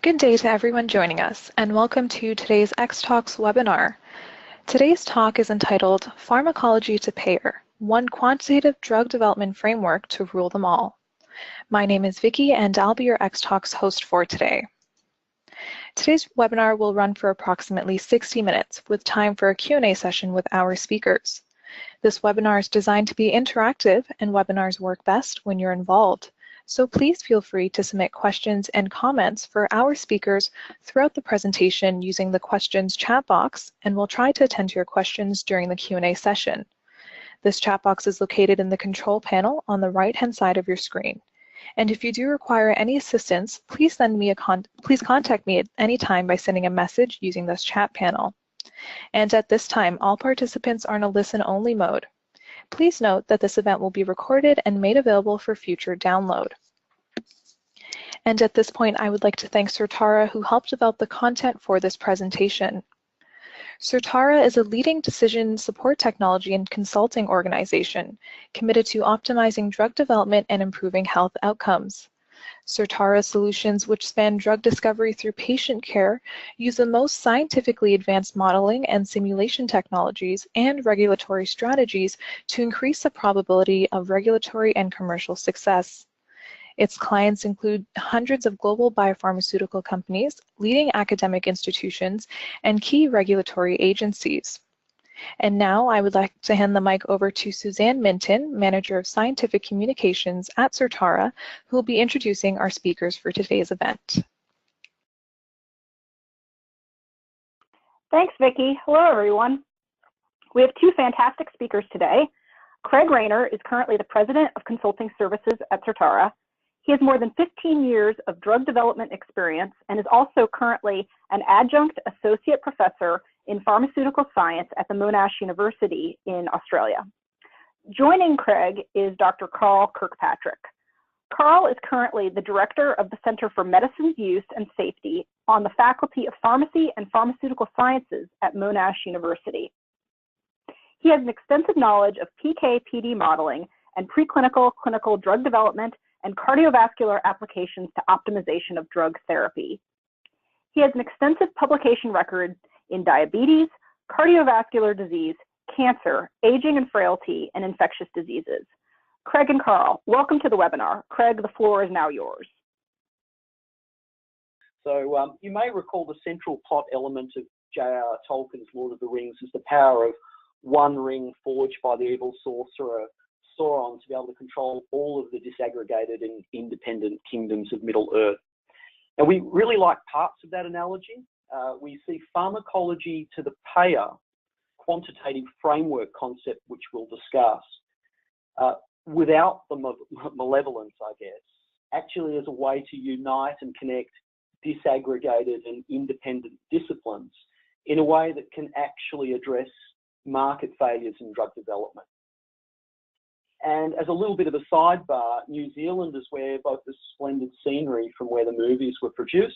Good day to everyone joining us, and welcome to today's X-Talks webinar. Today's talk is entitled Pharmacology to Payer, One Quantitative Drug Development Framework to Rule Them All. My name is Vicky, and I'll be your X-Talks host for today. Today's webinar will run for approximately 60 minutes, with time for a Q&A session with our speakers. This webinar is designed to be interactive, and webinars work best when you're involved. So please feel free to submit questions and comments for our speakers throughout the presentation using the questions chat box, and we'll try to attend to your questions during the Q&A session. This chat box is located in the control panel on the right-hand side of your screen. And if you do require any assistance, please contact me at any time by sending a message using this chat panel. And at this time, all participants are in a listen-only mode. Please note that this event will be recorded and made available for future download. And at this point, I would like to thank Certara, who helped develop the content for this presentation. Certara is a leading decision support technology and consulting organization committed to optimizing drug development and improving health outcomes. Certara's solutions, which span drug discovery through patient care, use the most scientifically advanced modeling and simulation technologies and regulatory strategies to increase the probability of regulatory and commercial success. Its clients include hundreds of global biopharmaceutical companies, leading academic institutions, and key regulatory agencies. And now I would like to hand the mic over to Suzanne Minton, Manager of Scientific Communications at Certara, who will be introducing our speakers for today's event. Thanks, Vicki. Hello, everyone. We have two fantastic speakers today. Craig Rayner is currently the President of Consulting Services at Certara. He has more than 15 years of drug development experience and is also currently an adjunct associate professor in pharmaceutical science at the Monash University in Australia. Joining Craig is Dr. Carl Kirkpatrick. Carl is currently the Director of the Center for Medicines Use and Safety on the Faculty of Pharmacy and Pharmaceutical Sciences at Monash University. He has an extensive knowledge of PK/PD modeling and preclinical, clinical drug development and cardiovascular applications to optimization of drug therapy. He has an extensive publication record in diabetes, cardiovascular disease, cancer, aging and frailty, and infectious diseases. Craig and Carl, welcome to the webinar. Craig, the floor is now yours. So you may recall the central plot element of J.R.R. Tolkien's Lord of the Rings is the power of one ring forged by the evil sorcerer Sauron to be able to control all of the disaggregated and independent kingdoms of Middle-earth. And we really like parts of that analogy. We see pharmacology to the payer quantitative framework concept, which we'll discuss, without the malevolence, I guess, actually as a way to unite and connect disaggregated and independent disciplines in a way that can actually address market failures in drug development. And as a little bit of a sidebar, New Zealand is where both the splendid scenery from where the movies were produced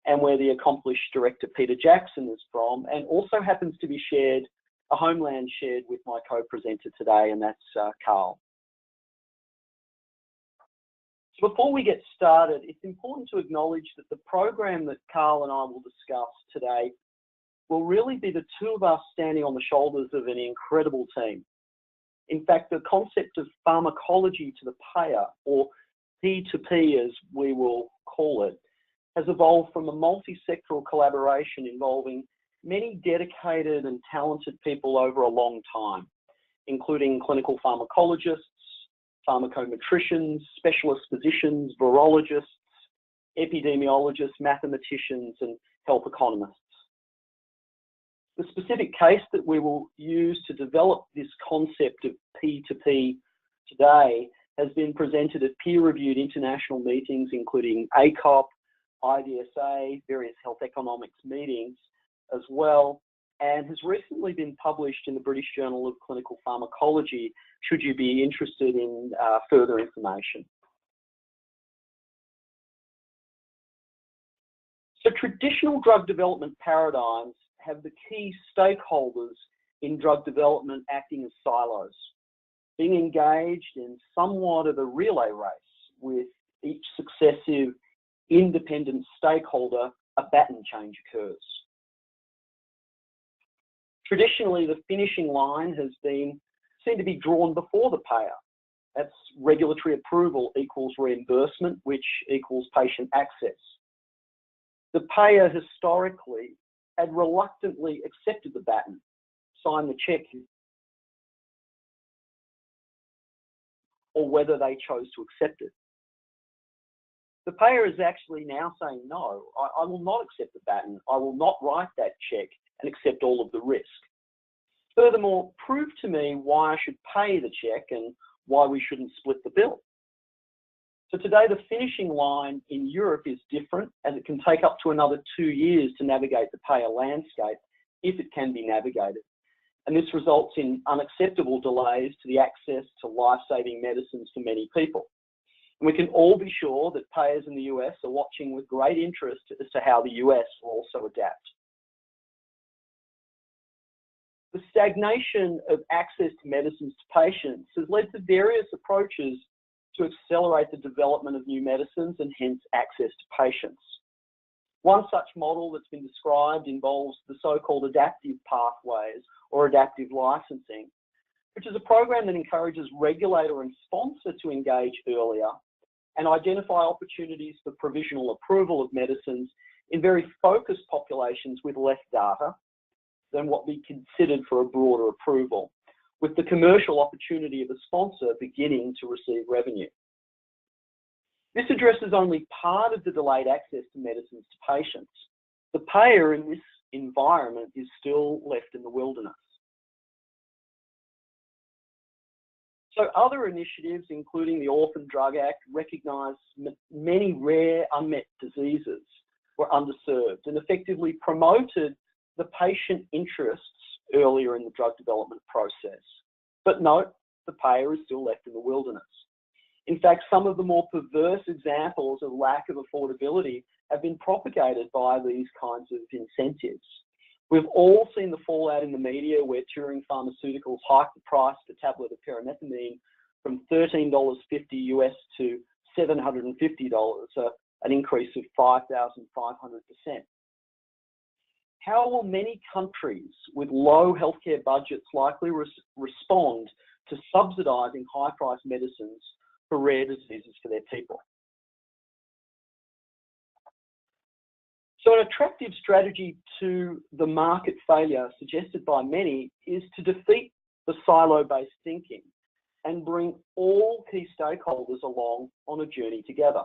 and where the accomplished director Peter Jackson is from, and also happens to be shared, a homeland shared with my co-presenter today, and that's Carl. So before we get started, it's important to acknowledge that the program that Carl and I will discuss today will really be the two of us standing on the shoulders of an incredible team. In fact, the concept of pharmacology to the payer, or P2P as we will call it, has evolved from a multi-sectoral collaboration involving many dedicated and talented people over a long time, including clinical pharmacologists, pharmacometricians, specialist physicians, virologists, epidemiologists, mathematicians, and health economists. The specific case that we will use to develop this concept of P2P today has been presented at peer-reviewed international meetings, including ACOP, IDSA, various health economics meetings as well, and has recently been published in the British Journal of Clinical Pharmacology, should you be interested in further information. So traditional drug development paradigms have the key stakeholders in drug development acting as silos, being engaged in somewhat of a relay race with each successive independent stakeholder, a baton change occurs. Traditionally, the finishing line has been seen to be drawn before the payer. That's regulatory approval equals reimbursement, which equals patient access. The payer historically had reluctantly accepted the baton, signed the check, or whether they chose to accept it. The payer is actually now saying, no, I will not accept the baton. I will not write that check and accept all of the risk. Furthermore, prove to me why I should pay the check and why we shouldn't split the bill. So today, the finishing line in Europe is different, as it can take up to another 2 years to navigate the payer landscape if it can be navigated. And this results in unacceptable delays to the access to life-saving medicines for many people. And we can all be sure that payers in the US are watching with great interest as to how the US will also adapt. The stagnation of access to medicines to patients has led to various approaches to accelerate the development of new medicines and hence access to patients. One such model that's been described involves the so-called adaptive pathways or adaptive licensing, which is a program that encourages regulator and sponsor to engage earlier and identify opportunities for provisional approval of medicines in very focused populations with less data than what we considered for a broader approval, with the commercial opportunity of a sponsor beginning to receive revenue. This addresses only part of the delayed access to medicines to patients. The payer in this environment is still left in the wilderness. So other initiatives, including the Orphan Drug Act, recognise many rare unmet diseases were underserved and effectively promoted the patient interests earlier in the drug development process. But note, the payer is still left in the wilderness. In fact, some of the more perverse examples of lack of affordability have been propagated by these kinds of incentives. We've all seen the fallout in the media where Turing Pharmaceuticals hiked the price per tablet of pyrimethamine from $13.50 US to $750, an increase of 5,500%. How will many countries with low healthcare budgets likely respond to subsidising high-priced medicines for rare diseases for their people? So an attractive strategy to the market failure suggested by many is to defeat the silo-based thinking and bring all key stakeholders along on a journey together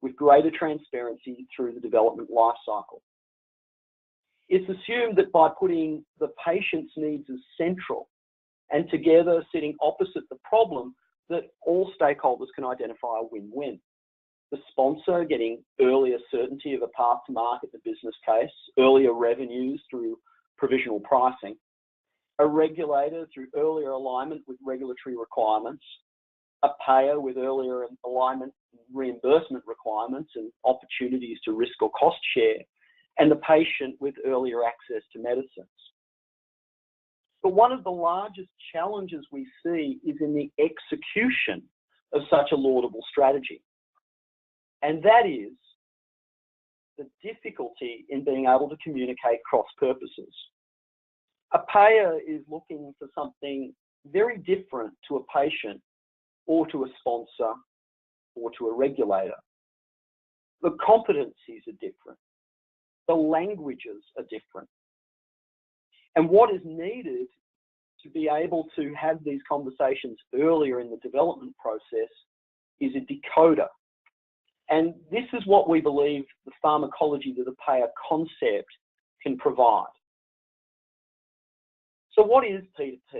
with greater transparency through the development life cycle. It's assumed that by putting the patient's needs as central and together sitting opposite the problem, that all stakeholders can identify a win-win. The sponsor getting earlier certainty of a path to market, the business case, earlier revenues through provisional pricing, a regulator through earlier alignment with regulatory requirements, a payer with earlier alignment reimbursement requirements and opportunities to risk or cost share, and the patient with earlier access to medicines. But one of the largest challenges we see is in the execution of such a laudable strategy. And that is the difficulty in being able to communicate cross purposes. A payer is looking for something very different to a patient or to a sponsor or to a regulator. The competencies are different. The languages are different. And what is needed to be able to have these conversations earlier in the development process is a decoder. And this is what we believe the pharmacology to the payer concept can provide. So what is P2P?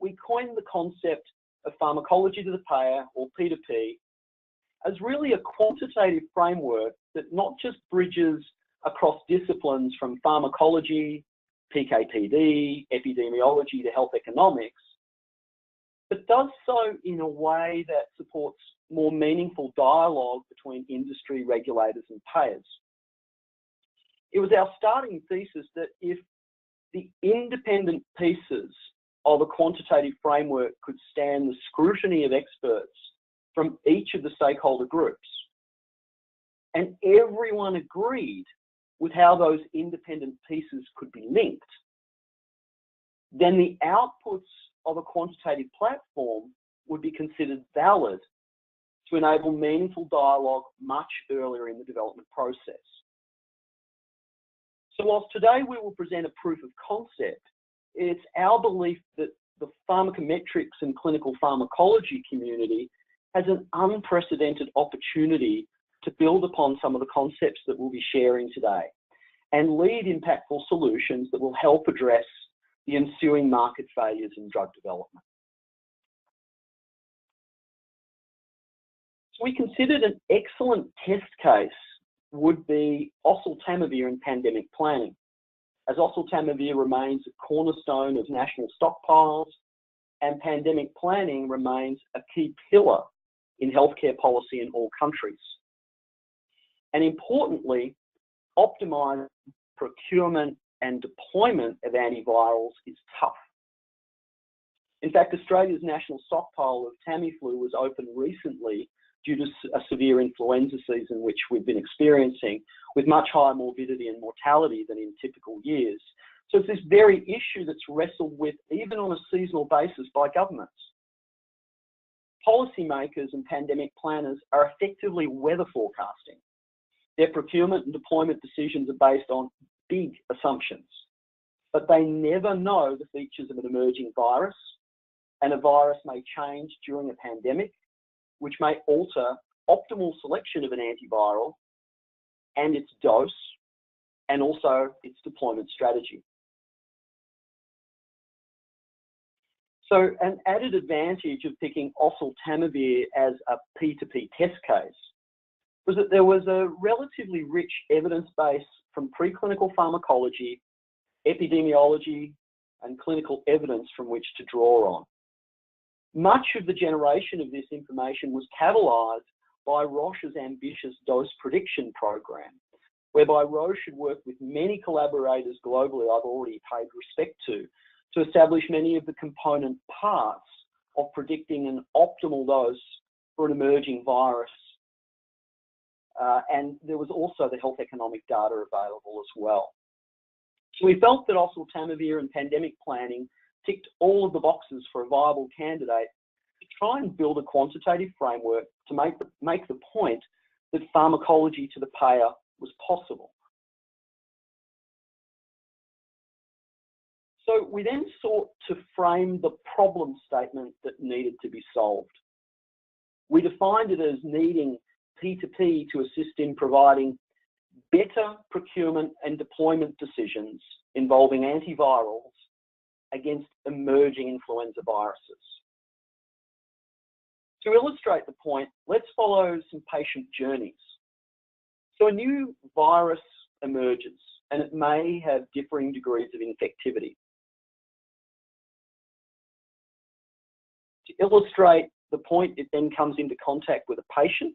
We coined the concept of pharmacology to the payer, or P2P, as really a quantitative framework that not just bridges across disciplines from pharmacology, PKPD, epidemiology to health economics, but does so in a way that supports more meaningful dialogue between industry, regulators and payers. It was our starting thesis that if the independent pieces of a quantitative framework could stand the scrutiny of experts from each of the stakeholder groups, and everyone agreed with how those independent pieces could be linked, then the outputs of a quantitative platform would be considered valid to enable meaningful dialogue much earlier in the development process. So whilst today we will present a proof of concept, it's our belief that the pharmacometrics and clinical pharmacology community has an unprecedented opportunity to build upon some of the concepts that we'll be sharing today and lead impactful solutions that will help address the ensuing market failures in drug development. So we considered an excellent test case would be Oseltamivir and pandemic planning, as Oseltamivir remains a cornerstone of national stockpiles and pandemic planning remains a key pillar in healthcare policy in all countries. And importantly, optimising procurement and deployment of antivirals is tough. In fact, Australia's national stockpile of Tamiflu was opened recently due to a severe influenza season, which we've been experiencing, with much higher morbidity and mortality than in typical years. So it's this very issue that's wrestled with even on a seasonal basis by governments. Policymakers and pandemic planners are effectively weather forecasting. Their procurement and deployment decisions are based on big assumptions, but they never know the features of an emerging virus, and a virus may change during a pandemic, which may alter optimal selection of an antiviral and its dose, and also its deployment strategy. So an added advantage of picking Oseltamivir as a P2P test case was that there was a relatively rich evidence base from preclinical pharmacology, epidemiology, and clinical evidence from which to draw on. Much of the generation of this information was catalysed by Roche's ambitious dose prediction program, whereby Roche had worked with many collaborators globally I've already paid respect to establish many of the component parts of predicting an optimal dose for an emerging virus. And there was also the health economic data available as well. So we felt that Oseltamivir and pandemic planning ticked all of the boxes for a viable candidate to try and build a quantitative framework to make the point that pharmacology to the payer was possible. So we then sought to frame the problem statement that needed to be solved. We defined it as needing P2P to assist in providing better procurement and deployment decisions involving antivirals against emerging influenza viruses. To illustrate the point, let's follow some patient journeys. So a new virus emerges, and it may have differing degrees of infectivity. To illustrate the point, it then comes into contact with a patient.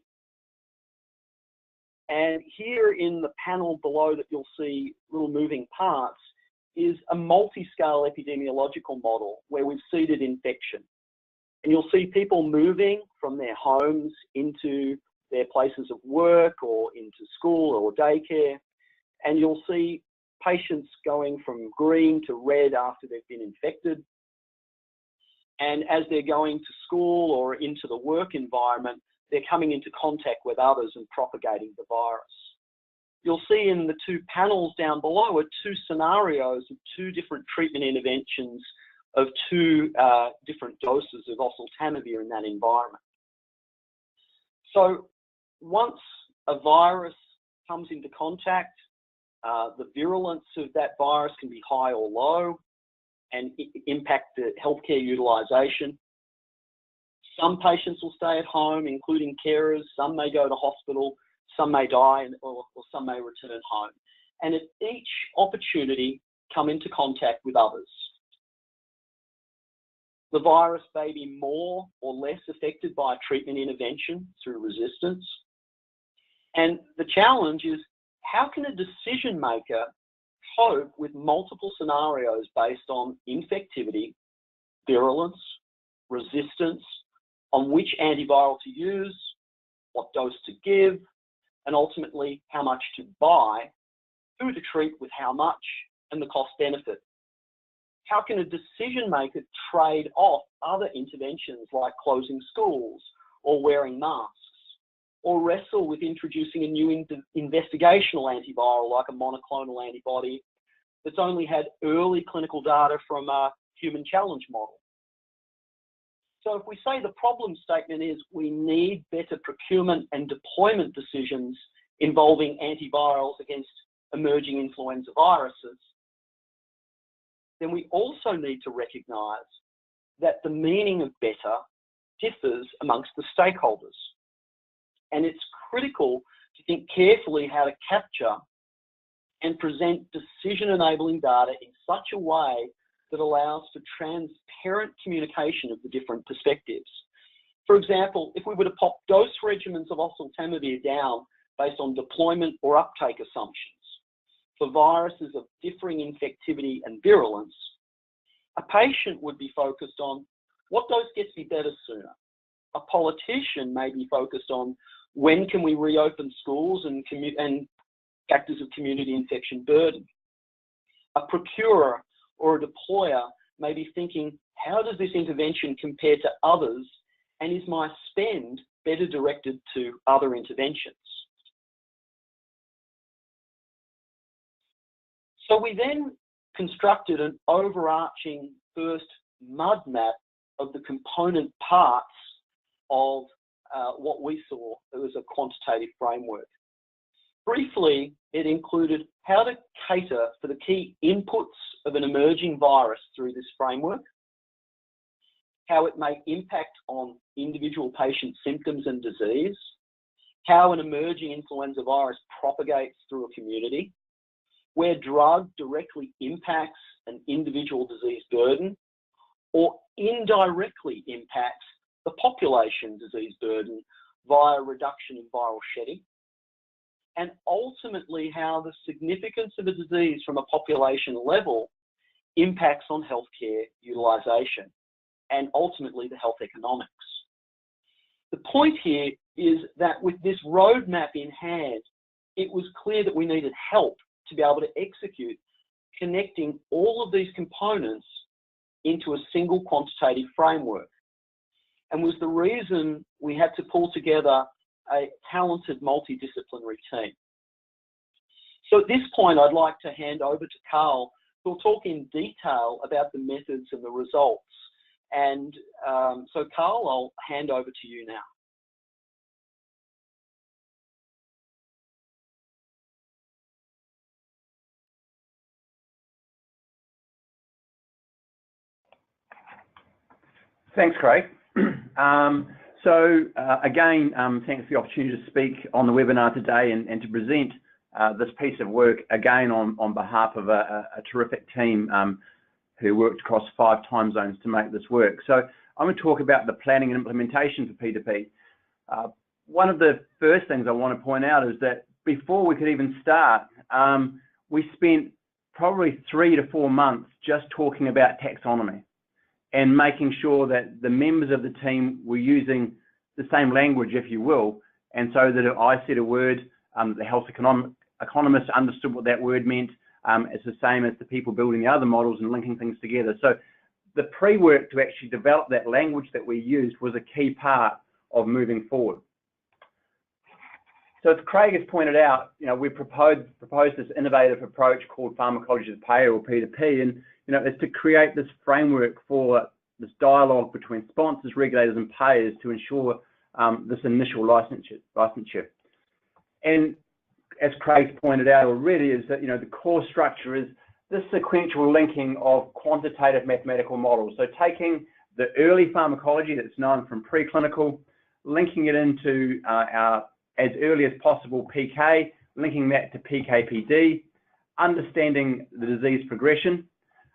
And here in the panel below that you'll see little moving parts is a multi-scale epidemiological model where we've seeded infection. And you'll see people moving from their homes into their places of work or into school or daycare. And you'll see patients going from green to red after they've been infected. And as they're going to school or into the work environment, they're coming into contact with others and propagating the virus. You'll see in the two panels down below are two scenarios of two different treatment interventions of two different doses of Oseltamivir in that environment. So once a virus comes into contact, the virulence of that virus can be high or low and impact the healthcare utilisation. Some patients will stay at home, including carers. Some may go to hospital, some may die, or some may return home. And at each opportunity, come into contact with others. The virus may be more or less affected by a treatment intervention through resistance. And the challenge is, how can a decision maker cope with multiple scenarios based on infectivity, virulence, resistance, on which antiviral to use, what dose to give, and ultimately how much to buy, who to treat with how much, and the cost benefit. How can a decision maker trade off other interventions like closing schools or wearing masks, or wrestle with introducing a new investigational antiviral like a monoclonal antibody that's only had early clinical data from a human challenge model? So if we say the problem statement is we need better procurement and deployment decisions involving antivirals against emerging influenza viruses, then we also need to recognise that the meaning of better differs amongst the stakeholders. And it's critical to think carefully how to capture and present decision-enabling data in such a way that allows for transparent communication of the different perspectives. For example, if we were to pop dose regimens of Oseltamivir down based on deployment or uptake assumptions for viruses of differing infectivity and virulence, a patient would be focused on what dose gets me better sooner. A politician may be focused on when can we reopen schools and factors of community infection burden. A procurer or a deployer may be thinking, how does this intervention compare to others, and is my spend better directed to other interventions? So we then constructed an overarching first mud map of the component parts of what we saw as a quantitative framework. Briefly, it included how to cater for the key inputs of an emerging virus through this framework, how it may impact on individual patient symptoms and disease, how an emerging influenza virus propagates through a community, where drug directly impacts an individual disease burden or indirectly impacts the population disease burden via reduction in viral shedding, and ultimately how the significance of a disease from a population level impacts on healthcare utilisation and ultimately the health economics. The point here is that with this roadmap in hand, it was clear that we needed help to be able to execute connecting all of these components into a single quantitative framework, and was the reason we had to pull together a talented multidisciplinary team. So at this point, I'd like to hand over to Carl, who will talk in detail about the methods and the results. And so Carl, I'll hand over to you now. Thanks, Craig. Again, thanks for the opportunity to speak on the webinar today and to present this piece of work again on behalf of a terrific team who worked across 5 time zones to make this work. So I'm going to talk about the planning and implementation for P2P. One of the first things I want to point out is that before we could even start, we spent probably 3 to 4 months just talking about taxonomy and making sure that the members of the team were using the same language, if you will, and so that if I said a word, the health economists understood what that word meant. It's the same as the people building the other models and linking things together. So the pre-work to actually develop that language that we used was a key part of moving forward. So as Craig has pointed out, we proposed this innovative approach called Pharmacology to Payer, or P2P, and it's to create this framework for this dialogue between sponsors, regulators, and payers to ensure this initial licensure. And as Craig pointed out already, is that the core structure is this sequential linking of quantitative mathematical models. So taking the early pharmacology that's known from preclinical, linking it into our as early as possible PK, linking that to PK/PD, understanding the disease progression,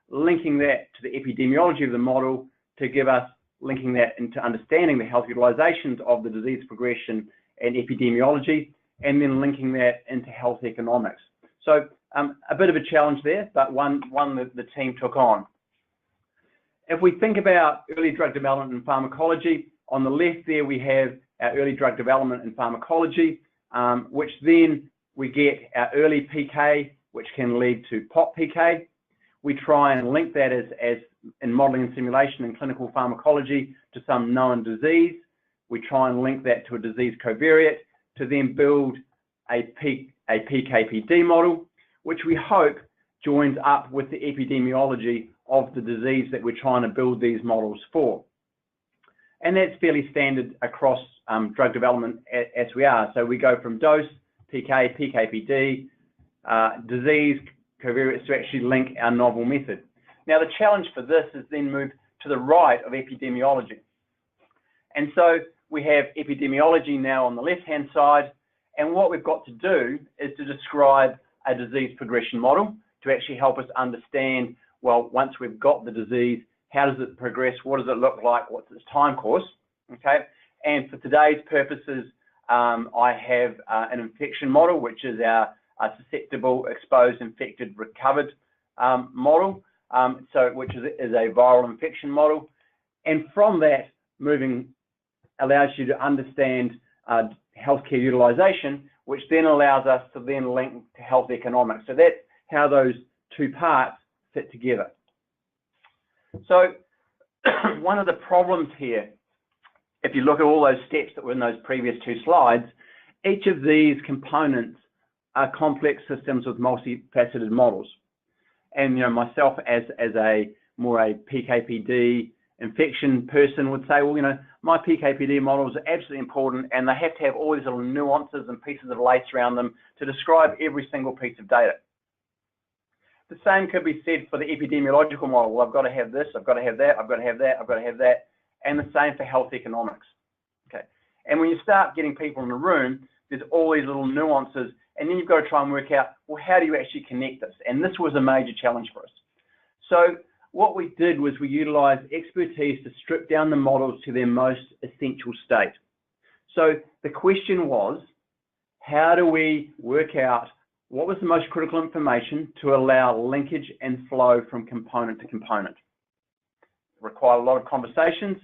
linking that to the epidemiology of the model to give us linking that into understanding the health utilizations of the disease progression and epidemiology, and then linking that into health economics. So a bit of a challenge there, but one that the team took on. If we think about early drug development and pharmacology, on the left there we have our early drug development and pharmacology. which then we get our early PK, which can lead to pop PK. We try and link that as in modeling and simulation and clinical pharmacology to some known disease. We try and link that to a disease covariate to then build a PKPD model, which we hope joins up with the epidemiology of the disease that we're trying to build these models for. And that's fairly standard across drug development as we are. So we go from dose, PK, PKPD, disease, covariates to actually link our novel method. Now the challenge for this is then moved to the right of epidemiology. And so we have epidemiology now on the left-hand side, and what we've got to do is to describe a disease progression model to actually help us understand, well, once we've got the disease, how does it progress? What does it look like? What's its time course? Okay. And for today's purposes, I have an infection model, which is our susceptible, exposed, infected, recovered model, which is a viral infection model. And from that, moving allows you to understand healthcare utilization, which then allows us to then link to health economics. So that's how those two parts fit together. So one of the problems here, if you look at all those steps that were in those previous two slides, each of these components are complex systems with multifaceted models. And myself as a more a PKPD infection person would say, well, my PKPD models are absolutely important, and they have to have all these little nuances and pieces of lace around them to describe every single piece of data. The same could be said for the epidemiological model. Well, I've got to have this, I've got to have that, I've got to have that, I've got to have that, and the same for health economics. Okay. And when you start getting people in the room, there's all these little nuances, and then you've got to try and work out, well, how do you actually connect this? And this was a major challenge for us. So what we did was we utilized expertise to strip down the models to their most essential state. So the question was, how do we work out what was the most critical information to allow linkage and flow from component to component? It required a lot of conversations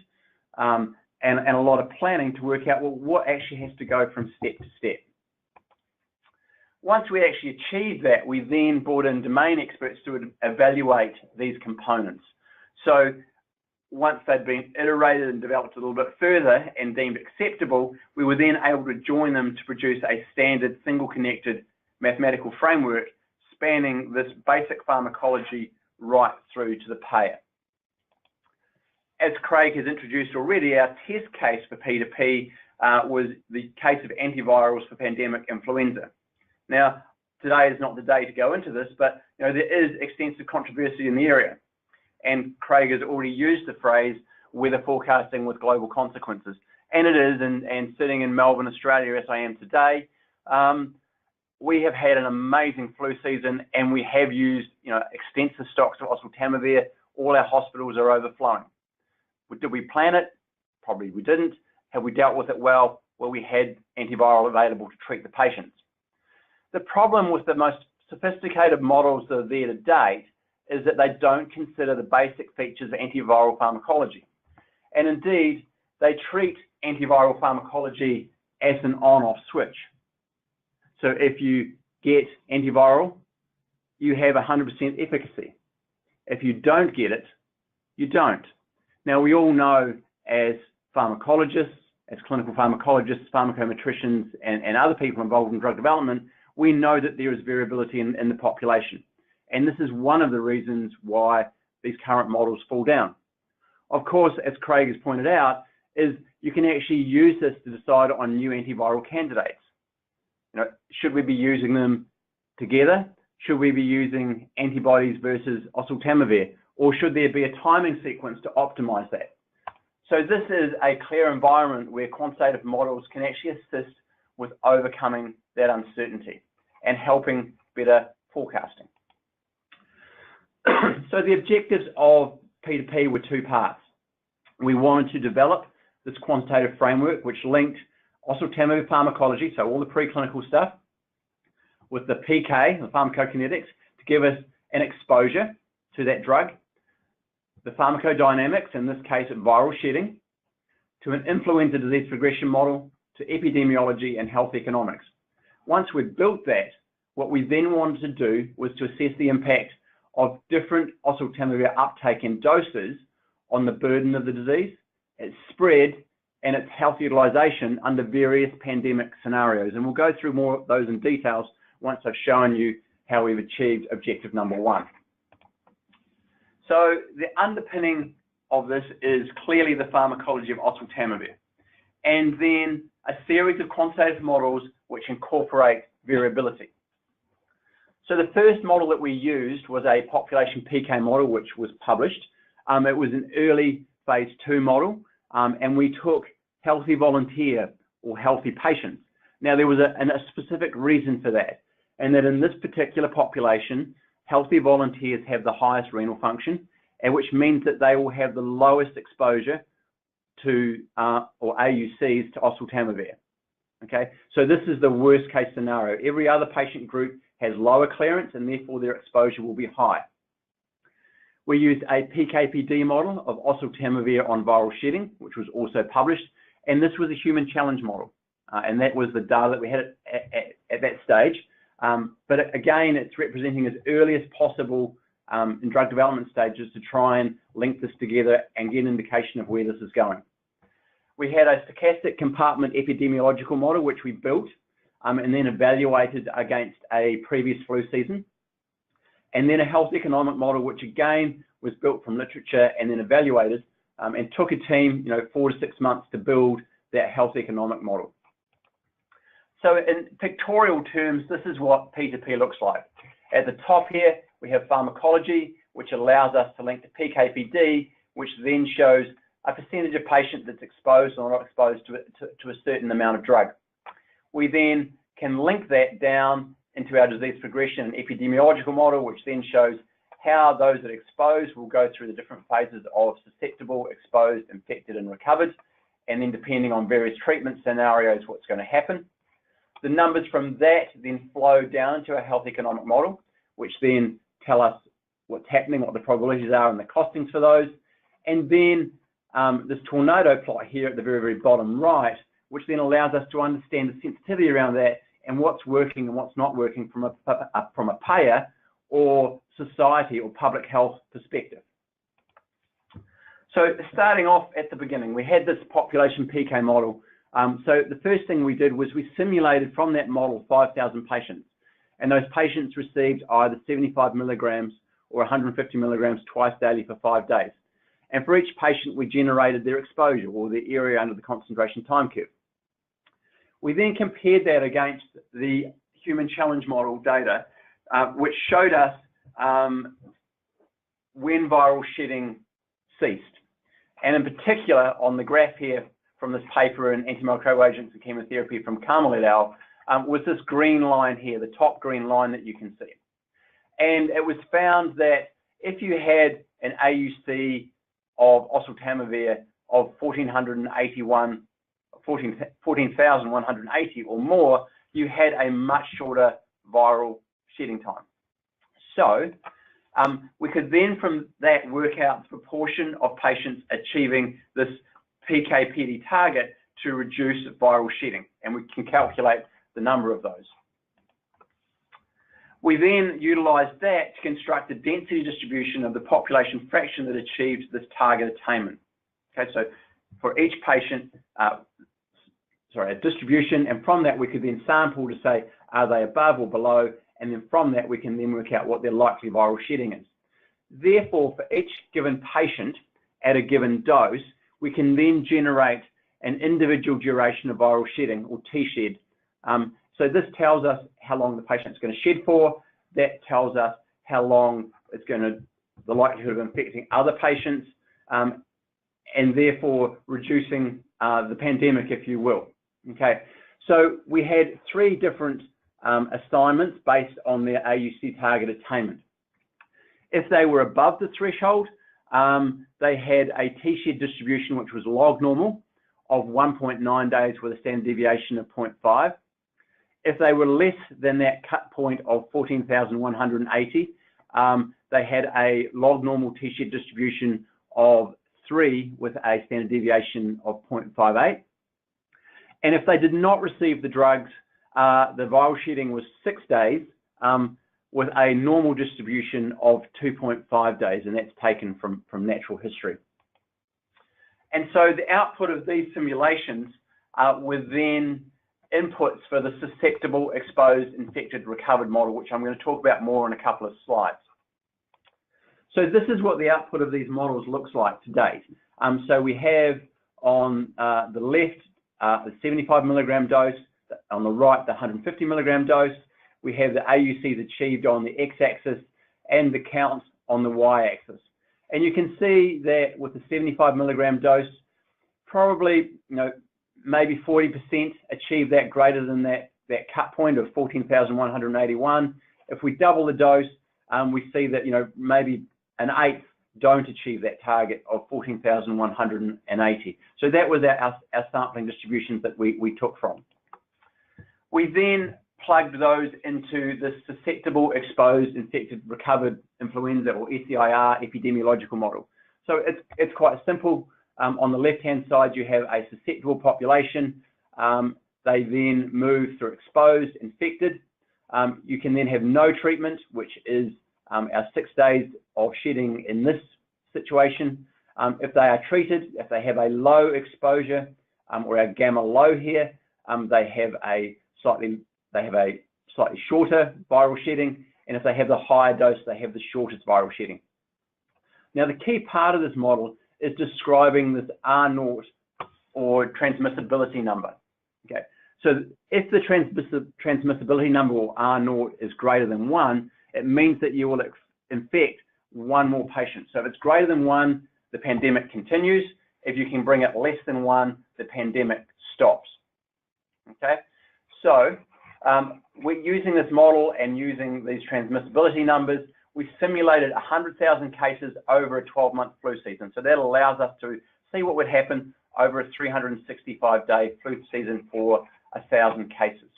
and a lot of planning to work out, well, what actually has to go from step to step. Once we actually achieved that, we then brought in domain experts to evaluate these components. So once they'd been iterated and developed a little bit further and deemed acceptable, we were then able to join them to produce a standard single connected mathematical framework spanning this basic pharmacology right through to the payer. As Craig has introduced already, our test case for P2P was the case of antivirals for pandemic influenza. Now, today is not the day to go into this, but there is extensive controversy in the area. And Craig has already used the phrase weather forecasting with global consequences. And it is, and sitting in Melbourne, Australia, as I am today, we have had an amazing flu season, and we have used extensive stocks of Oseltamivir. All our hospitals are overflowing. Did we plan it? Probably we didn't. Have we dealt with it well? Well, we had antiviral available to treat the patients. The problem with the most sophisticated models that are there to date is that they don't consider the basic features of antiviral pharmacology. And indeed, they treat antiviral pharmacology as an on-off switch. So if you get antiviral, you have 100% efficacy. If you don't get it, you don't. Now, we all know as pharmacologists, as clinical pharmacologists, pharmacometricians, and other people involved in drug development, we know that there is variability in the population. And this is one of the reasons why these current models fall down. Of course, as Craig has pointed out, is you can actually use this to decide on new antiviral candidates. Should we be using them together? Should we be using antibodies versus Oseltamivir? Or should there be a timing sequence to optimize that? So this is a clear environment where quantitative models can actually assist with overcoming that uncertainty and helping better forecasting. So the objectives of P2P were two parts. We wanted to develop this quantitative framework which linked Oseltamivir pharmacology, so all the preclinical stuff, with the PK, the pharmacokinetics, to give us an exposure to that drug, the pharmacodynamics, in this case viral shedding, to an influenza disease progression model, to epidemiology and health economics. Once we'd built that, what we then wanted to do was to assess the impact of different oseltamivir uptake and doses on the burden of the disease, its spread, and its health utilization under various pandemic scenarios. And we'll go through more of those in details once I've shown you how we've achieved objective number 1. So the underpinning of this is clearly the pharmacology of oseltamivir, and then a series of quantitative models which incorporate variability. So the first model that we used was a population PK model, which was published. It was an early phase 2 model, and we took healthy volunteer or healthy patients. Now, there was a specific reason for that, and that in this particular population, healthy volunteers have the highest renal function, and which means that they will have the lowest exposure to, or AUCs to oseltamivir. Okay, so this is the worst case scenario. Every other patient group has lower clearance, and therefore their exposure will be high. We used a PK/PD model of oseltamivir on viral shedding, which was also published, and this was a human challenge model, and that was the data that we had at that stage. But again, it's representing as early as possible in drug development stages to try and link this together and get an indication of where this is going. We had a stochastic compartment epidemiological model, which we built and then evaluated against a previous flu season. And then a health economic model, which again was built from literature and then evaluated, and took a team, 4 to 6 months to build that health economic model. So in pictorial terms, this is what P2P looks like. At the top here, we have pharmacology, which allows us to link to PK/PD, which then shows a percentage of patients that's exposed or not exposed to a certain amount of drug. We then can link that down into our disease progression and epidemiological model, which then shows how those that are exposed will go through the different phases of susceptible, exposed, infected, and recovered, and then depending on various treatment scenarios, what's going to happen. The numbers from that then flow down into a health economic model, which then tell us what's happening, what the probabilities are, and the costings for those. And then this tornado plot here at the very, very bottom right, which then allows us to understand the sensitivity around that and what's working and what's not working from a payer or society or public health perspective. So starting off at the beginning, we had this population PK model. So the first thing we did was we simulated from that model 5,000 patients, and those patients received either 75 milligrams or 150 milligrams twice daily for 5 days. And for each patient, we generated their exposure or their area under the concentration time curve. We then compared that against the human challenge model data, which showed us when viral shedding ceased. And in particular, on the graph here from this paper in Antimicrobial Agents and Chemotherapy from Carmel et al., was this green line here, the top green line that you can see. And it was found that if you had an AUC of oseltamivir of 14,180 or more, you had a much shorter viral shedding time. So we could then from that work out the proportion of patients achieving this PK/PD target to reduce viral shedding, and we can calculate the number of those. We then utilized that to construct a density distribution of the population fraction that achieved this target attainment. Okay, so for each patient, a distribution, and from that we could then sample to say, are they above or below, and then from that we can then work out what their likely viral shedding is. Therefore, for each given patient at a given dose, we can then generate an individual duration of viral shedding, or T-shed. So this tells us how long the patient's going to shed for. That tells us how long it's going to, the likelihood of infecting other patients, and therefore reducing the pandemic, if you will. Okay, so we had 3 different assignments based on their AUC target attainment. If they were above the threshold, they had a T-shed distribution which was log normal of 1.9 days with a standard deviation of 0.5. If they were less than that cut point of 14,180, they had a log normal T-shed distribution of 3 with a standard deviation of 0.58. And if they did not receive the drugs the viral shedding was 6 days, with a normal distribution of 2.5 days, and that's taken from natural history. And so the output of these simulations were then inputs for the susceptible, exposed, infected, recovered model, which I'm going to talk about more in a couple of slides. So this is what the output of these models looks like to date. So we have on the left the 75 milligram dose, on the right the 150 milligram dose. We have the AUCs achieved on the x-axis and the counts on the y-axis. And you can see that with the 75 milligram dose, probably, maybe 40% achieve that greater than that cut point of 14,181. If we double the dose, we see that, maybe an eighth don't achieve that target of 14,180. So that was our sampling distributions that we took from. We then plugged those into the susceptible, exposed, infected, recovered influenza, or SEIR epidemiological model. So it's quite simple. On the left-hand side, you have a susceptible population. They then move through exposed, infected. You can then have no treatment, which is our 6 days of shedding in this situation. If they are treated, if they have a low exposure, or our gamma low here, they have a slightly shorter viral shedding, and if they have the higher dose, they have the shortest viral shedding. Now, the key part of this model is describing this R0 or transmissibility number. Okay, so if the transmissibility number, or R0, is greater than 1, it means that you will infect one more patient. So if it's greater than 1, the pandemic continues. If you can bring it less than 1, the pandemic stops. Okay, so we're using this model and using these transmissibility numbers. We simulated 100,000 cases over a 12-month flu season. So that allows us to see what would happen over a 365-day flu season for 1,000 cases.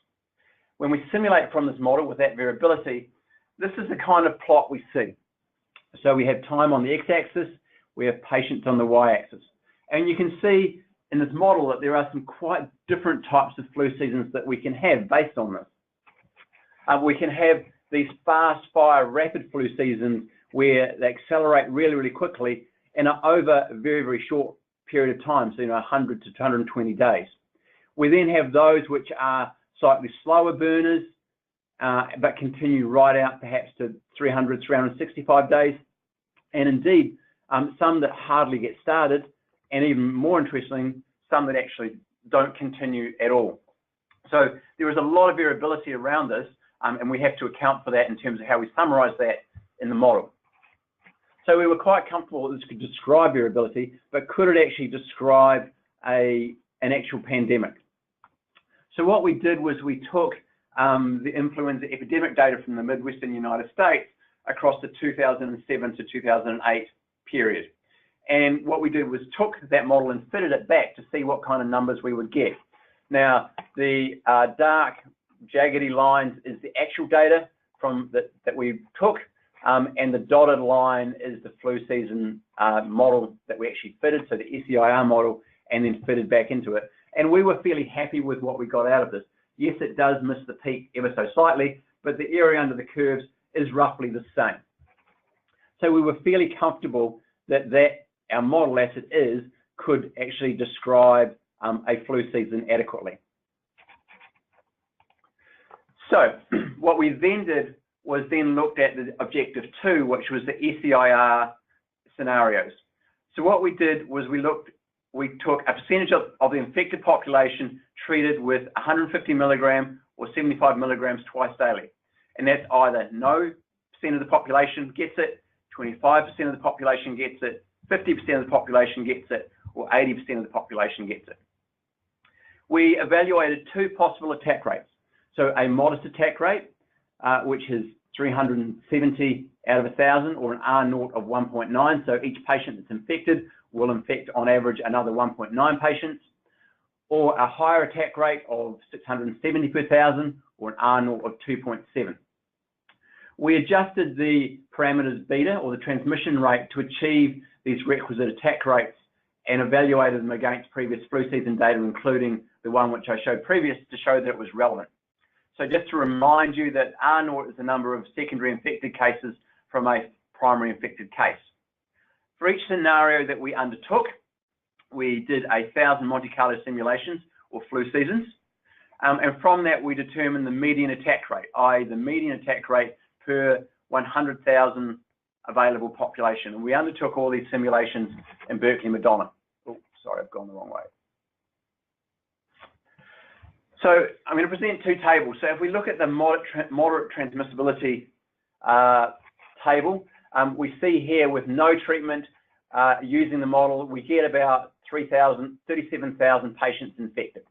When we simulate from this model with that variability, this is the kind of plot we see. So we have time on the x-axis, we have patients on the y-axis. And you can see in this model that there are some quite different types of flu seasons that we can have based on this. We can have these fast fire rapid flu seasons where they accelerate really, really quickly and are over a very, very short period of time, so 100 to 220 days. We then have those which are slightly slower burners, but continue right out perhaps to 300, 365 days, and indeed some that hardly get started, and even more interesting, some that actually don't continue at all. So there is a lot of variability around this, and we have to account for that in terms of how we summarize that in the model. So we were quite comfortable that this could describe variability, but could it actually describe an actual pandemic? So what we did was we took the influenza epidemic data from the Midwestern United States across the 2007 to 2008 period. And what we did was took that model and fitted it back to see what kind of numbers we would get. Now, the dark jaggedy lines is the actual data from that we took, and the dotted line is the flu season model that we actually fitted, so the SEIR model, and then fitted back into it. And we were fairly happy with what we got out of this. Yes, it does miss the peak ever so slightly, but the area under the curves is roughly the same. So we were fairly comfortable that our model as it is could actually describe a flu season adequately. So what we then did was then looked at the objective 2, which was the SEIR scenarios. So what we did was we took a percentage of the infected population treated with 150 milligram or 75 milligrams twice daily. And that's either no % of the population gets it, 25% of the population gets it, 50% of the population gets it, or 80% of the population gets it. We evaluated 2 possible attack rates. So a modest attack rate, which is 370 out of 1,000, or an R0 of 1.9. So each patient that's infected will infect on average another 1.9 patients, or a higher attack rate of 670 per 1,000, or an R0 of 2.7. We adjusted the parameters beta, or the transmission rate, to achieve these requisite attack rates and evaluated them against previous flu season data, including the one which I showed previous, to show that it was relevant. So just to remind you that R0 is the number of secondary infected cases from a primary infected case. For each scenario that we undertook, we did 1,000 Monte Carlo simulations or flu seasons. And from that, we determined the median attack rate, i.e. the median attack rate per 100,000 available population. And we undertook all these simulations in Berkeley Madonna. Oh, sorry, I've gone the wrong way. So I'm going to present two tables. So if we look at the moderate transmissibility table, we see here with no treatment using the model, we get about 37,000 patients infected.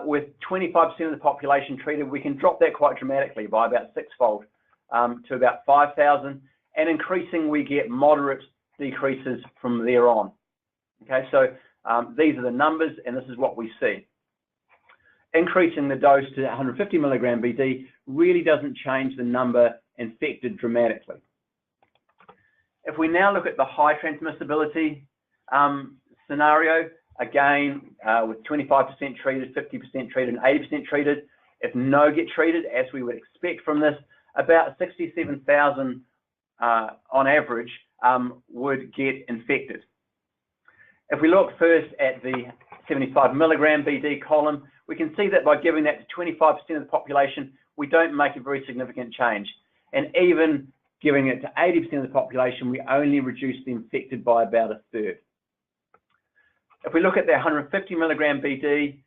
With 25% of the population treated, we can drop that quite dramatically by about sixfold to about 5,000, and increasing, we get moderate decreases from there on. Okay, so these are the numbers, and this is what we see. Increasing the dose to 150 milligram BD really doesn't change the number infected dramatically. If we now look at the high transmissibility scenario, again, with 25% treated, 50% treated, and 80% treated, if no get treated, as we would expect from this, about 67,000 on average would get infected. If we look first at the 75 milligram BD column, we can see that by giving that to 25% of the population, we don't make a very significant change. And even giving it to 80% of the population, we only reduce the infected by about a third. If we look at the 150 milligram BD,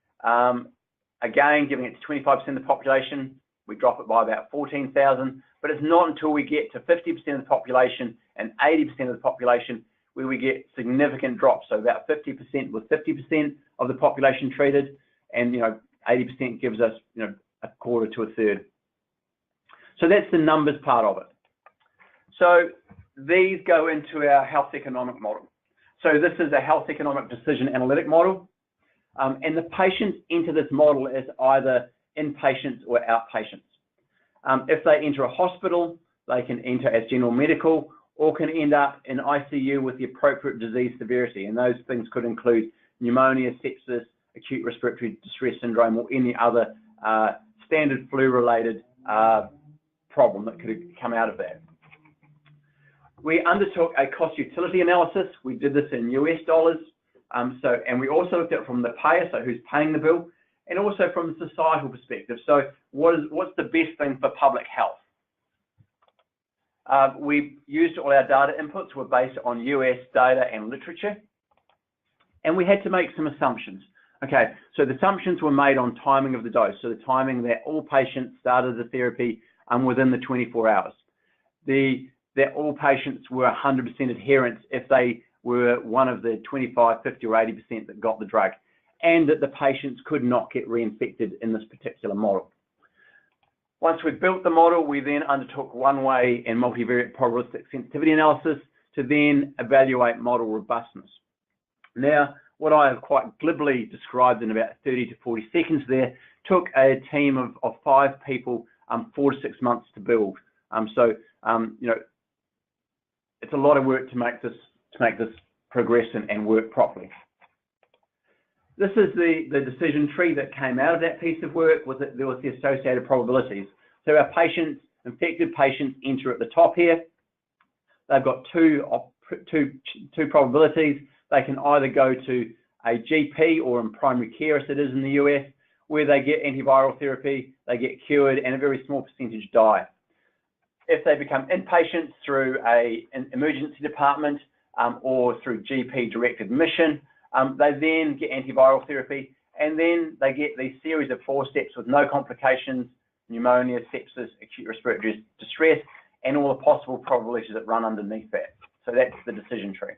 again, giving it to 25% of the population, we drop it by about 14,000, but it's not until we get to 50% of the population and 80% of the population where we get significant drops. So about 50% with 50% of the population treated, and 80% gives us a quarter to a third. So that's the numbers part of it. So these go into our health economic model. So this is a health economic decision analytic model, and the patients enter this model as either inpatients or outpatients. If they enter a hospital, they can enter as general medical or can end up in ICU with the appropriate disease severity, and those things could include pneumonia, sepsis, acute respiratory distress syndrome, or any other standard flu-related problem that could come out of that. We undertook a cost utility analysis. We did this in US dollars. And we also looked at it from the payer, so who's paying the bill, and also from the societal perspective. So what's the best thing for public health? We used all our data inputs were based on US data and literature, and we had to make some assumptions. Okay, so the assumptions were made on timing of the dose, so the timing that all patients started the therapy within the 24 hours. That all patients were 100% adherence if they were one of the 25, 50, or 80% that got the drug, and that the patients could not get reinfected in this particular model. Once we built the model, we then undertook one-way and multivariate probabilistic sensitivity analysis to then evaluate model robustness. Now, what I have quite glibly described in about 30 to 40 seconds there took a team of 5 people 4 to 6 months to build. It's a lot of work to make this progress and work properly. This is the decision tree that came out of that piece of work. There was the associated probabilities. So our patients, infected patients, enter at the top here. They've got two probabilities. They can either go to a GP or in primary care, as it is in the US, where they get antiviral therapy, they get cured, and a very small percentage die. If they become inpatients through an emergency department or through GP direct admission, they then get antiviral therapy, and then they get these series of 4 steps with no complications, pneumonia, sepsis, acute respiratory distress, and all the possible probabilities that run underneath that. So that's the decision tree.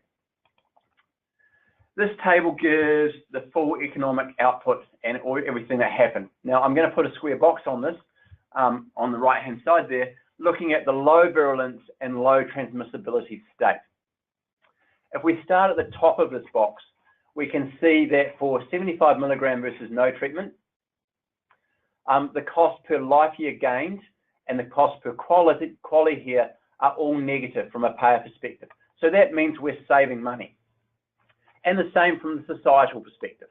This table gives the full economic output and everything that happened. Now, I'm going to put a square box on this, on the right-hand side there, looking at the low virulence and low transmissibility state. If we start at the top of this box, we can see that for 75 milligram versus no treatment, the cost per life year gained and the cost per quality here are all negative from a payer perspective. So that means we're saving money. And the same from the societal perspective.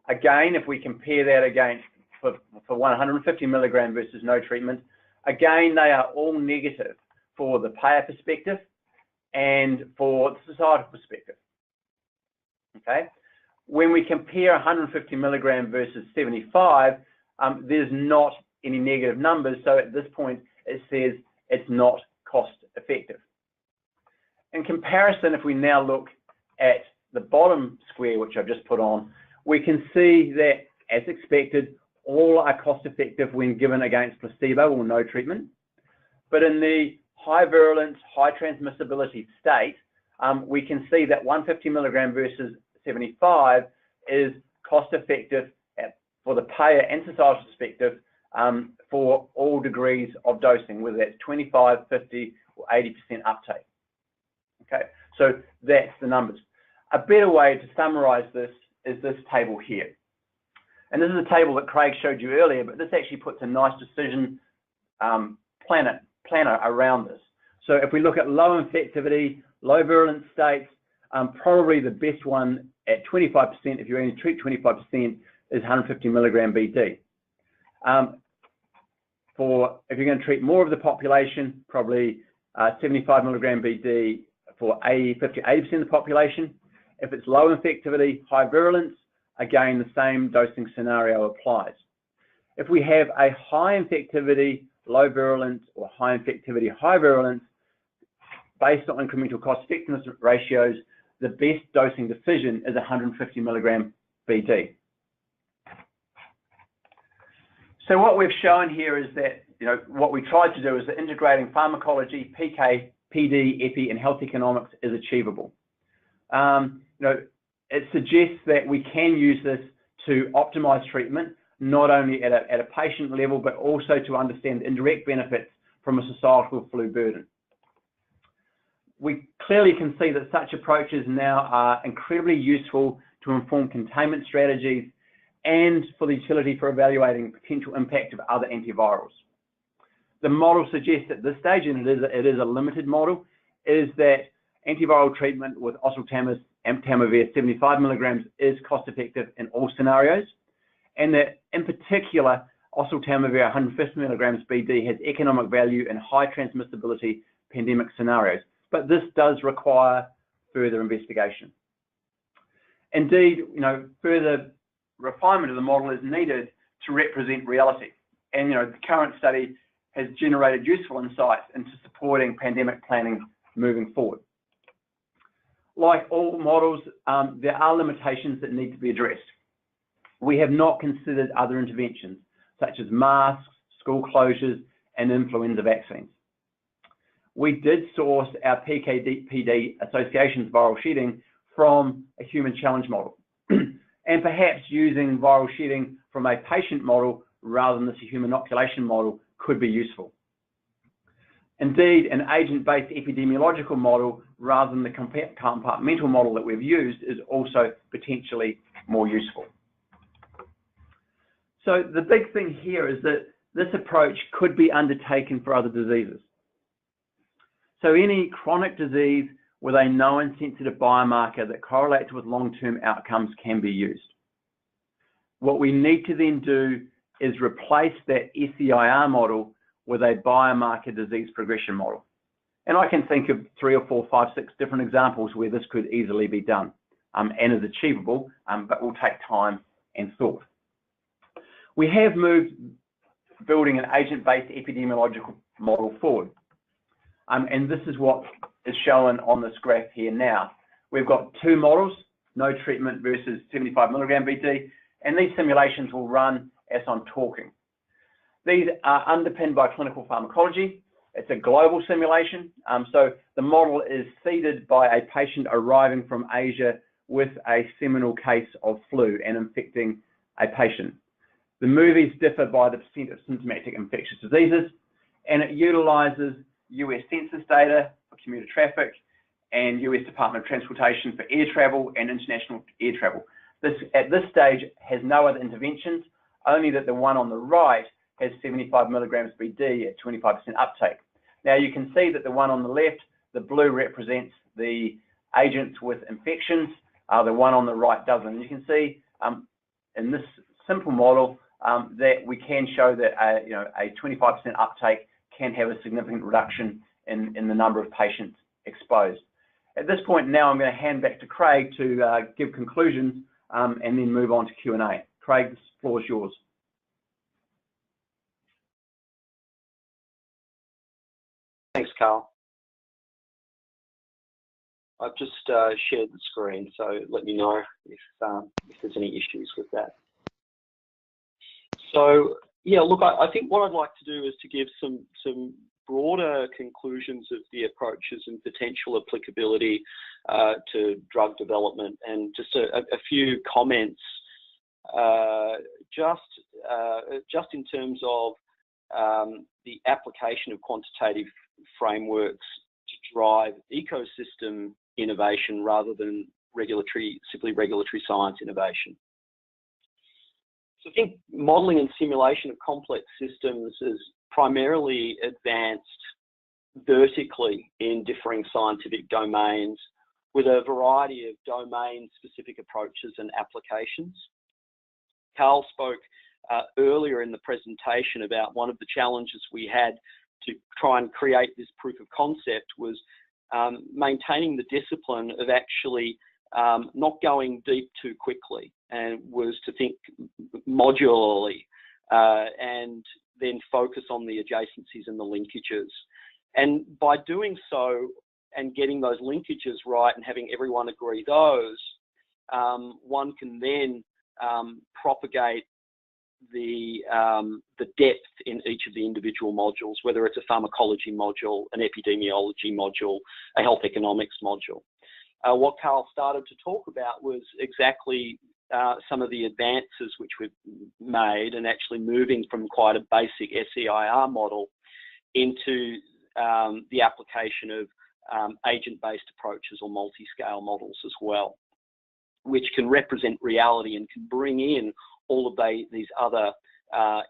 Again, if we compare that against for 150 milligram versus no treatment. Again, they are all negative for the payer perspective and for the societal perspective. Okay, when we compare 150 milligram versus 75, there's not any negative numbers, so at this point it says it's not cost effective. In comparison, if we now look at the bottom square, which I've just put on, we can see that, as expected, all are cost effective when given against placebo or no treatment. But in the high virulence, high transmissibility state, we can see that 150 milligram versus 75 is cost effective for the payer and societal perspective for all degrees of dosing, whether that's 25, 50, or 80% uptake. Okay, so that's the numbers. A better way to summarize this is this table here. And this is a table that Craig showed you earlier, but this actually puts a nice decision planner around this. So if we look at low infectivity, low virulence states, probably the best one at 25%, if you only treat 25%, is 150 milligram BD. If you're going to treat more of the population, probably 75 milligram BD for 50-80% of the population. If it's low infectivity, high virulence, again, the same dosing scenario applies. If we have a high infectivity, low virulence, or high infectivity, high virulence, based on incremental cost effectiveness ratios, the best dosing decision is 150 milligram BD. So what we've shown here is that, what we tried to do is that integrating pharmacology, PK, PD, epi, and health economics is achievable. It suggests that we can use this to optimize treatment, not only at a patient level, but also to understand indirect benefits from a societal flu burden. We clearly can see that such approaches now are incredibly useful to inform containment strategies and for the utility for evaluating potential impact of other antivirals. The model suggests at this stage, and it is a limited model, is that antiviral treatment with Oseltamivir and Pandemic 75 milligrams is cost effective in all scenarios, and that in particular, Oseltamivir 150 milligrams BD has economic value in high transmissibility pandemic scenarios, but this does require further investigation. Indeed, further refinement of the model is needed to represent reality, and the current study has generated useful insights into supporting pandemic planning moving forward. Like all models, there are limitations that need to be addressed. We have not considered other interventions, such as masks, school closures, and influenza vaccines. We did source our PK-PD associations viral shedding from a human challenge model, and perhaps using viral shedding from a patient model rather than this human inoculation model could be useful. Indeed, an agent-based epidemiological model rather than the compartmental model that we've used is also potentially more useful. So the big thing here is that this approach could be undertaken for other diseases. So any chronic disease with a known sensitive biomarker that correlates with long-term outcomes can be used. What we need to then do is replace that SEIR model with a biomarker disease progression model. And I can think of 3 or 4, 5, 6 different examples where this could easily be done and is achievable, but will take time and thought. We have moved building an agent-based epidemiological model forward. And this is what is shown on this graph here now. We've got 2 models, no treatment versus 75 milligram BD, and these simulations will run as I'm talking. These are underpinned by clinical pharmacology. It's a global simulation. So the model is seeded by a patient arriving from Asia with a seminal case of flu and infecting a patient. The movies differ by the percent of symptomatic infectious diseases, and it utilizes US census data for commuter traffic and US Department of Transportation for air travel and international air travel. This, at this stage, has no other interventions, only that the one on the right has 75 milligrams BD at 25% uptake. Now you can see that the one on the left, the blue represents the agents with infections, the one on the right doesn't. And you can see in this simple model, that we can show that a 25% uptake can have a significant reduction in the number of patients exposed. At this point now, I'm going to hand back to Craig to give conclusions and then move on to Q&A. Craig, the floor is yours. Thanks, Carl. I've just shared the screen, so let me know if there's any issues with that. So, yeah, look, I think what I'd like to do is to give some broader conclusions of the approaches and potential applicability to drug development, and just a few comments just in terms of the application of quantitative frameworks to drive ecosystem innovation rather than simply regulatory science innovation. So I think modelling and simulation of complex systems is primarily advanced vertically in differing scientific domains with a variety of domain-specific approaches and applications. Carl spoke earlier in the presentation about one of the challenges we had to try and create this proof of concept was maintaining the discipline of actually not going deep too quickly, and was to think modularly and then focus on the adjacencies and the linkages. And by doing so and getting those linkages right and having everyone agree those, one can then propagate the depth in each of the individual modules, whether it's a pharmacology module, an epidemiology module, a health economics module. What Carl started to talk about was exactly some of the advances which we've made, and actually moving from quite a basic SEIR model into the application of agent-based approaches or multi-scale models as well, which can represent reality and can bring in all of these other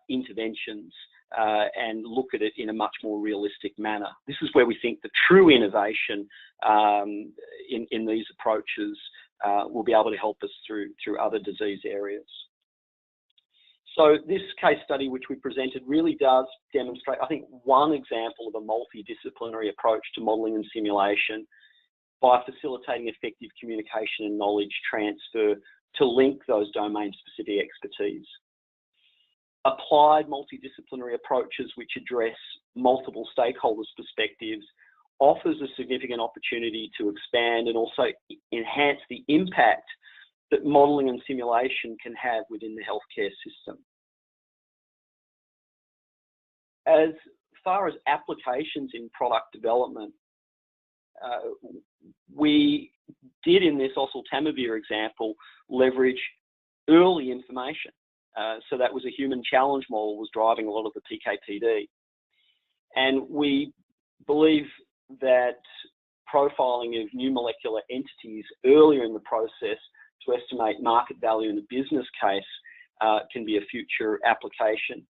interventions and look at it in a much more realistic manner. This is where we think the true innovation in these approaches will be able to help us through other disease areas. So this case study which we presented really does demonstrate, I think, one example of a multidisciplinary approach to modelling and simulation by facilitating effective communication and knowledge transfer to link those domain-specific expertise. Applied multidisciplinary approaches which address multiple stakeholders' perspectives offers a significant opportunity to expand and also enhance the impact that modelling and simulation can have within the healthcare system. As far as applications in product development, we did in this Oseltamivir example leverage early information. So that was a human challenge model was driving a lot of the PK/PD. And we believe that profiling of new molecular entities earlier in the process to estimate market value in the business case can be a future application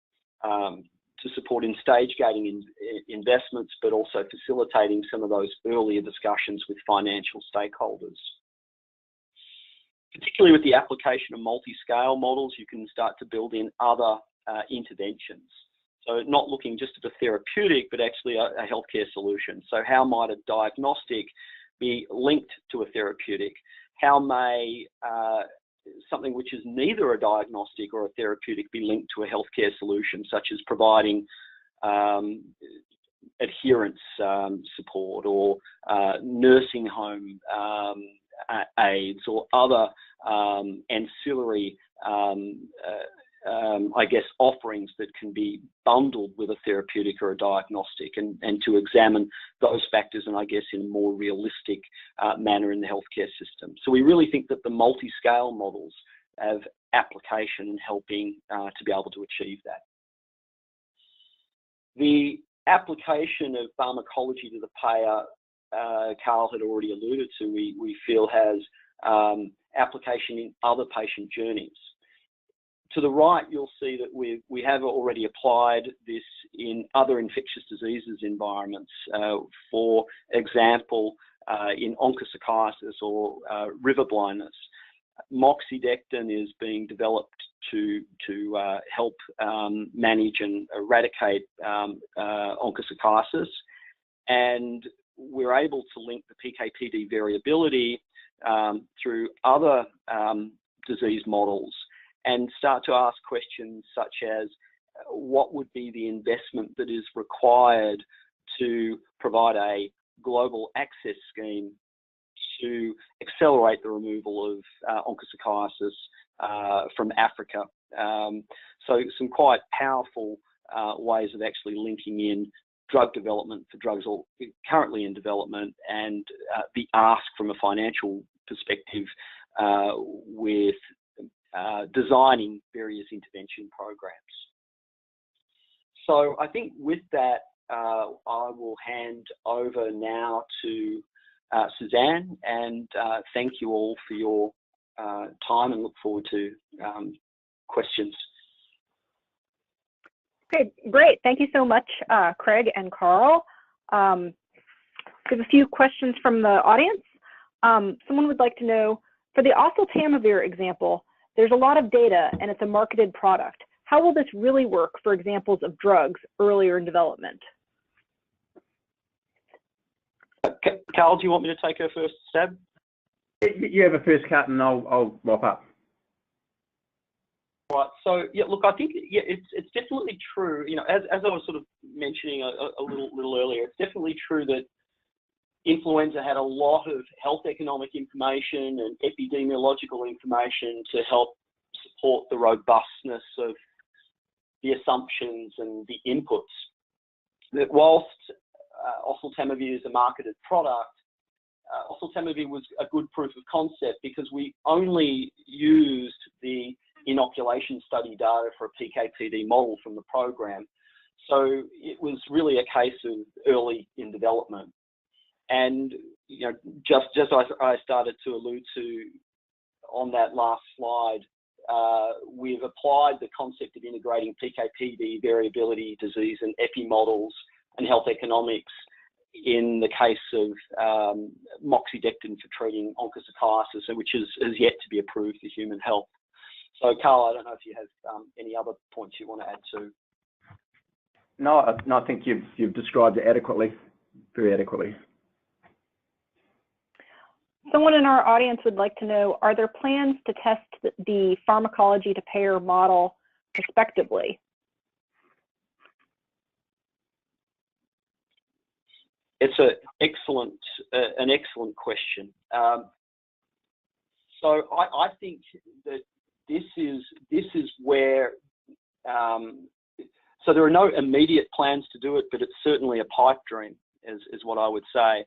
to support in stage gating investments, but also facilitating some of those earlier discussions with financial stakeholders. Particularly with the application of multi-scale models, you can start to build in other interventions. So not looking just at a therapeutic, but actually a healthcare solution. So how might a diagnostic be linked to a therapeutic? How may something which is neither a diagnostic or a therapeutic be linked to a healthcare solution, such as providing adherence support or nursing home aids or other ancillary I guess, offerings that can be bundled with a therapeutic or a diagnostic, and to examine those factors, and I guess in a more realistic manner in the healthcare system. So we really think that the multi-scale models have application in helping to be able to achieve that. The application of pharmacology to the payer, Carl had already alluded to, we feel has application in other patient journeys. To the right, you'll see that we have already applied this in other infectious diseases environments. For example, in onchocerciasis or river blindness, Moxidectin is being developed to help manage and eradicate onchocerciasis, and we're able to link the PK/PD variability through other disease models and start to ask questions such as what would be the investment that is required to provide a global access scheme to accelerate the removal of onchocerciasis from Africa. So some quite powerful ways of actually linking in drug development for drugs currently in development and the ask from a financial perspective with designing various intervention programs. So I think with that, I will hand over now to Suzanne, and thank you all for your time and look forward to questions. Okay, great. Thank you so much, Craig and Carl. We have a few questions from the audience. Someone would like to know, for the Oseltamivir example, there's a lot of data and it's a marketed product. How will this really work for examples of drugs earlier in development? Carl, do you want me to take a first stab? You have a first cut and I'll mop up. Right. So yeah, look, I think it's definitely true. You know, as I was sort of mentioning a little earlier, it's definitely true that influenza had a lot of health economic information and epidemiological information to help support the robustness of the assumptions and the inputs. That whilst Oseltamivir is a marketed product, Oseltamivir was a good proof of concept because we only used the inoculation study data for a PK/PD model from the program. So it was really a case of early in development. And you know, just as I started to allude to on that last slide, we've applied the concept of integrating PK/PD, variability, disease, and epi models and health economics in the case of Moxidectin for treating onchocerciasis, which is yet to be approved for human health. So, Carl, I don't know if you have any other points you want to add to. No, I think you've described it adequately, very adequately. Someone in our audience would like to know, are there plans to test the pharmacology to payer model prospectively? It's an excellent question. So I think that this is where, so there are no immediate plans to do it, but it's certainly a pipe dream, is what I would say.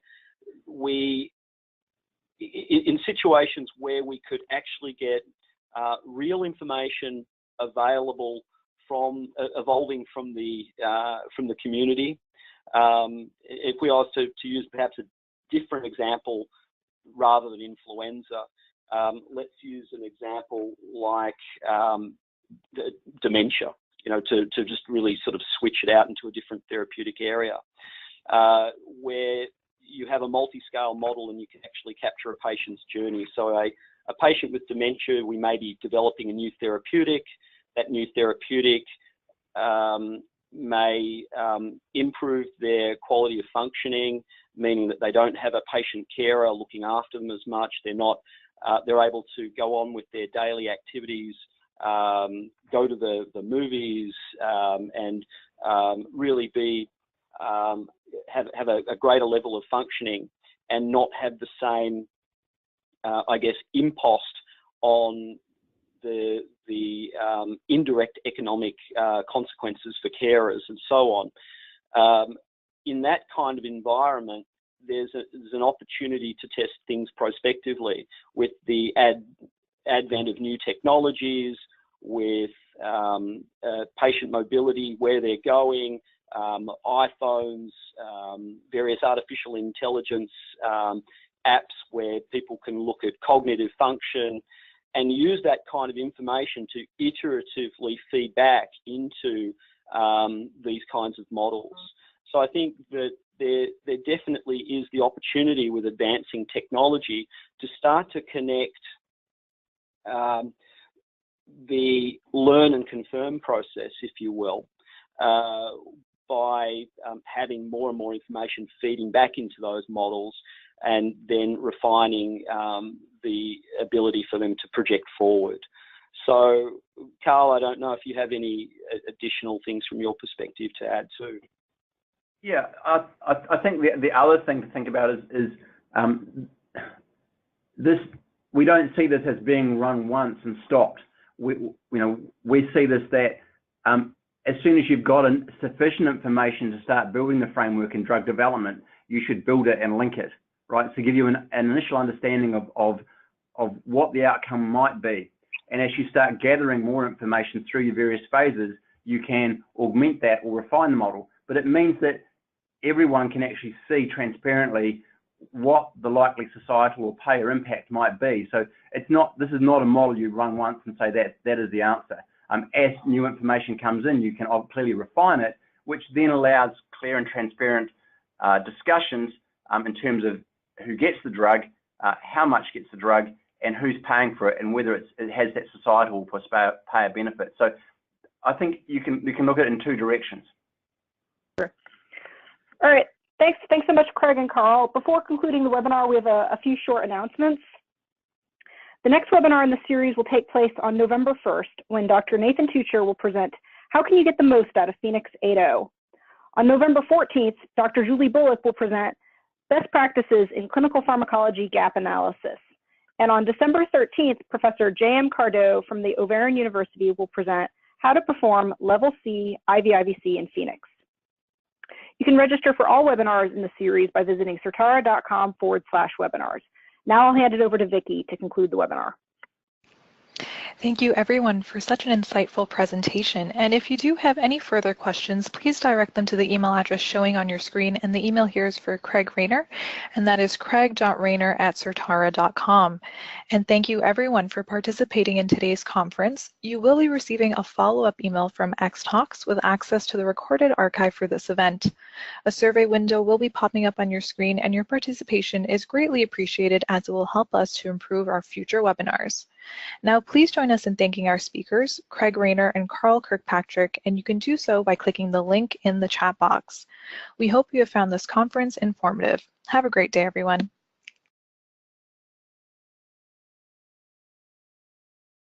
In situations where we could actually get real information available evolving from the community. If we are to use perhaps a different example rather than influenza, let's use an example like dementia, you know, to just really sort of switch it out into a different therapeutic area, where you have a multi-scale model and you can actually capture a patient's journey. So a patient with dementia, we may be developing a new therapeutic. That new therapeutic may improve their quality of functioning, meaning that they don't have a patient carer looking after them as much. They're able to go on with their daily activities, go to the movies, and really be have a greater level of functioning and not have the same, I guess, impost on the indirect economic consequences for carers and so on. In that kind of environment, there's an opportunity to test things prospectively with the advent of new technologies, with patient mobility, where they're going, iPhones, various artificial intelligence apps where people can look at cognitive function and use that kind of information to iteratively feed back into these kinds of models. So I think that there definitely is the opportunity with advancing technology to start to connect the learn and confirm process, if you will, by having more and more information feeding back into those models and then refining the ability for them to project forward. So, Carl, I don't know if you have any additional things from your perspective to add too. Yeah, I think the other thing to think about is this. We don't see this as being run once and stopped. We see this that as soon as you've got sufficient information to start building the framework in drug development, you should build it and link it, right? To give you an initial understanding of what the outcome might be. And as you start gathering more information through your various phases, you can augment that or refine the model. But it means that everyone can actually see transparently what the likely societal or payer impact might be. So this is not a model you run once and say that is the answer. As new information comes in, you can clearly refine it, which then allows clear and transparent discussions in terms of who gets the drug, how much gets the drug, and who's paying for it, and whether it has that societal or payer benefit. So I think you can look at it in two directions. Sure. All right. Thanks so much, Craig and Carl. Before concluding the webinar, we have a few short announcements. The next webinar in the series will take place on November 1st, when Dr. Nathan Tucher will present How Can You Get the Most Out of Phoenix 8.0? On November 14th, Dr. Julie Bullock will present Best Practices in Clinical Pharmacology Gap Analysis. And on December 13th, Professor J.M. Cardo from the Overarching University will present How to Perform Level C IV-IVC in Phoenix. You can register for all webinars in the series by visiting certara.com/webinars. Now I'll hand it over to Vicki to conclude the webinar. Thank you everyone for such an insightful presentation. And if you do have any further questions, please direct them to the email address showing on your screen. And the email here is for Craig Rayner, and that is craig.rayner@certara.com. And thank you everyone for participating in today's conference. You will be receiving a follow-up email from X-Talks with access to the recorded archive for this event. A survey window will be popping up on your screen, and your participation is greatly appreciated as it will help us to improve our future webinars. Now, please join us in thanking our speakers, Craig Rayner and Carl Kirkpatrick, and you can do so by clicking the link in the chat box. We hope you have found this conference informative. Have a great day, everyone.